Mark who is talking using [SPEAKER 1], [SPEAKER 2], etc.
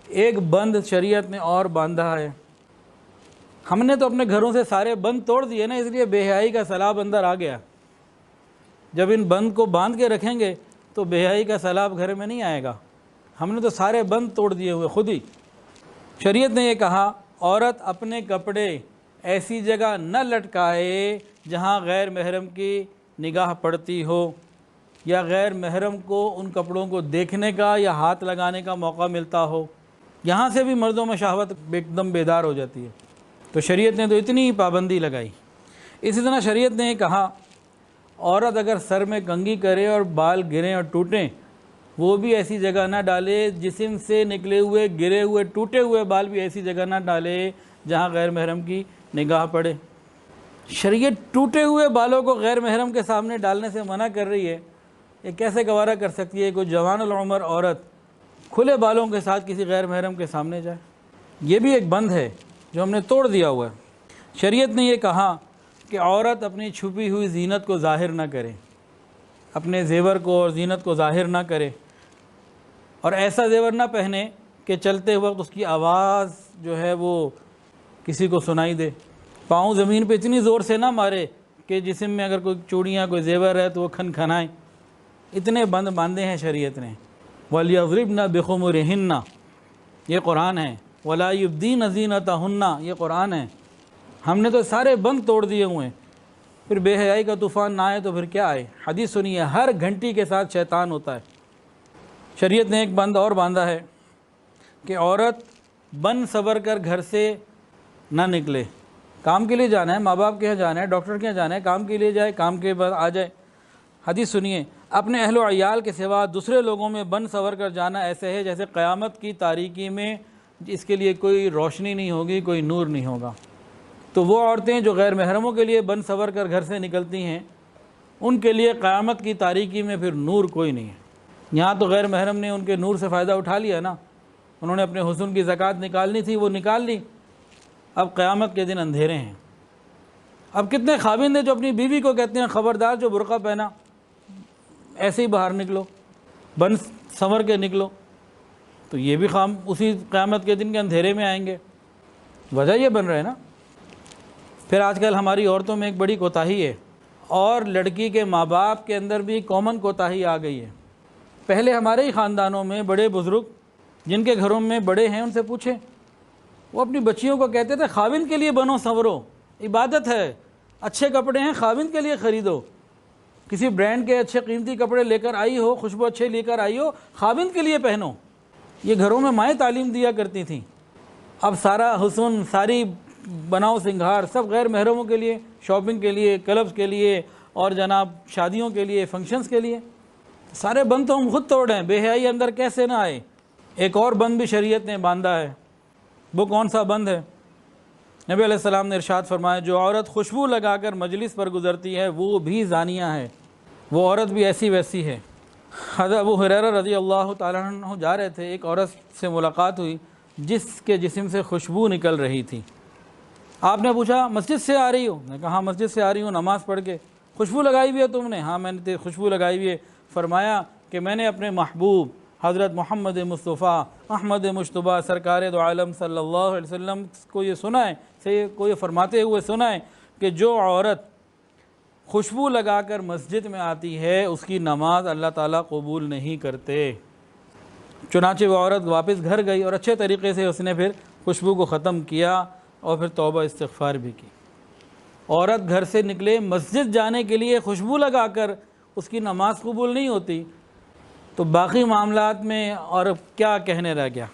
[SPEAKER 1] ایک بند شریعت نے اور باندھا ہے۔ ہم نے تو اپنے گھروں سے سارے بند توڑ دیے نا، اس لیے بے حیائی کا سیلاب اندر آ گیا۔ جب ان بند کو باندھ کے رکھیں گے تو بے حیائی کا سیلاب گھر میں نہیں آئے گا۔ ہم نے تو سارے بند توڑ دیے ہوئے خود ہی۔ شریعت نے یہ کہا عورت اپنے کپڑے ایسی جگہ نہ لٹکائے جہاں غیر محرم کی نگاہ پڑتی ہو، یا غیر محرم کو ان کپڑوں کو دیکھنے کا یا ہاتھ لگانے کا موقع ملتا ہو۔ یہاں سے بھی مردوں میں شہوت ایک دم بیدار ہو جاتی ہے۔ تو شریعت نے تو اتنی پابندی لگائی۔ اسی طرح شریعت نے یہ کہا عورت اگر سر میں کنگھی کرے اور بال گریں اور ٹوٹیں، وہ بھی ایسی جگہ نہ ڈالے، جسم سے نکلے ہوئے گرے ہوئے ٹوٹے ہوئے بال بھی ایسی جگہ نہ ڈالے جہاں غیر محرم کی نگاہ پڑے۔ شریعت ٹوٹے ہوئے بالوں کو غیر محرم کے سامنے ڈالنے سے منع کر رہی ہے۔ یہ کیسے گوارا کر سکتی ہے کوئی جوان العمر عورت کھلے بالوں کے ساتھ کسی غیر محرم کے سامنے جائے؟ یہ بھی ایک بند ہے جو ہم نے توڑ دیا ہوا ہے۔ شریعت نے یہ کہا کہ عورت اپنی چھپی ہوئی زینت کو ظاہر نہ کرے، اپنے زیور کو اور زینت کو ظاہر نہ کرے، اور ایسا زیور نہ پہنے کہ چلتے وقت اس کی آواز جو ہے وہ کسی کو سنائی دے۔ پاؤں زمین پہ اتنی زور سے نہ مارے کہ جسم میں اگر کوئی چوڑیاں کوئی زیور ہے تو وہ کھن کھنائیں۔ اتنے بند باندھے ہیں شریعت نے۔ وَلْيَضْرِبْنَ بِخُمُرِهِنَّ یہ قرآن ہے، وَلَا يُبْدِينَ زِينَتَهُنَّ یہ قرآن ہے۔ ہم نے تو سارے بند توڑ دیے ہوئے ہیں۔ پھر بے حیائی کا طوفان نہ آئے تو پھر کیا آئے؟ حدیث سنیے، ہر گھنٹی کے ساتھ شیطان ہوتا ہے۔ شریعت نے ایک بند اور باندھا ہے کہ عورت بن سور کر گھر سے نہ نکلے۔ کام کے لیے جانا ہے، ماں باپ کے یہاں جانا ہے، ڈاکٹر کے یہاں جانا ہے، کام کے لیے جائے، کام کے بعد آ جائے۔ حدیث سنیے، اپنے اہل و عیال کے سوا دوسرے لوگوں میں بن سور کر جانا ایسے ہے جیسے قیامت کی تاریکی میں اس کے لیے کوئی روشنی نہیں ہوگی، کوئی نور نہیں ہوگا۔ تو وہ عورتیں جو غیر محرموں کے لیے بن سور کر گھر سے نکلتی ہیں، ان کے لیے قیامت کی تاریکی میں پھر نور کوئی نہیں ہے۔ یہاں تو غیر محرم نے ان کے نور سے فائدہ اٹھا لیا نا، انہوں نے اپنے حسن کی زکوٰۃ نکالنی تھی، وہ نکال لی، اب قیامت کے دن اندھیرے ہیں۔ اب کتنے خاوند ہیں جو اپنی بیوی کو کہتے ہیں خبردار جو برقع پہنا ایسے ہی باہر نکلو، بن سنور کے نکلو، تو یہ بھی اسی قیامت کے دن کے اندھیرے میں آئیں گے۔ وجہ یہ بن رہا ہے نا۔ پھر آج کل ہماری عورتوں میں ایک بڑی کوتاہی ہے، اور لڑکی کے ماں باپ کے اندر بھی کامن کوتاہی آ گئی ہے۔ پہلے ہمارے ہی خاندانوں میں بڑے بزرگ جن کے گھروں میں بڑے ہیں ان سے پوچھیں، وہ اپنی بچیوں کو کہتے تھے خاوند کے لیے بنو سنورو، عبادت ہے، اچھے کپڑے ہیں خاوند کے لیے خریدو، کسی برانڈ کے اچھے قیمتی کپڑے لے کر آئی ہو، خوشبو اچھے لے کر آئی ہو، خاوند کے لیے پہنو۔ یہ گھروں میں مائیں تعلیم دیا کرتی تھیں۔ اب سارا حسن، ساری بناؤ سنگھار سب غیر محرموں کے لیے، شاپنگ کے لیے، کلبز کے لیے، اور جناب شادیوں کے لیے، فنکشنز کے لیے۔ سارے بند تو ہم خود توڑ رہے ہیں، بے حیائی اندر کیسے نہ آئے۔ ایک اور بند بھی شریعت نے باندھا ہے۔ وہ کون سا بند ہے؟ نبی علیہ السلام نے ارشاد فرمایا جو عورت خوشبو لگا کر مجلس پر گزرتی ہے وہ بھی زانیہ ہے، وہ عورت بھی ایسی ویسی ہے۔ حضرت ابو ہریرہ رضی اللہ تعالیٰ عنہ جا رہے تھے، ایک عورت سے ملاقات ہوئی جس کے جسم سے خوشبو نکل رہی تھی۔ آپ نے پوچھا مسجد سے آ رہی ہو؟ میں نے کہا ہاں مسجد سے آ رہی ہوں نماز پڑھ کے۔ خوشبو لگائی ہوئی ہے تم نے؟ ہاں میں نے خوشبو لگائی ہوئی ہے۔ فرمایا کہ میں نے اپنے محبوب حضرت محمد مصطفیٰ احمد مجتبیٰ سرکار دو عالم صلی اللہ علیہ وسلم کو یہ سنا ہے، کو یہ فرماتے ہوئے سنا ہے کہ جو عورت خوشبو لگا کر مسجد میں آتی ہے اس کی نماز اللہ تعالیٰ قبول نہیں کرتے۔ چنانچہ وہ عورت واپس گھر گئی اور اچھے طریقے سے اس نے پھر خوشبو کو ختم کیا اور پھر توبہ استغفار بھی کی۔ عورت گھر سے نکلے مسجد جانے کے لیے خوشبو لگا کر اس کی نماز قبول نہیں ہوتی، تو باقی معاملات میں اور کیا کہنے رہ گیا۔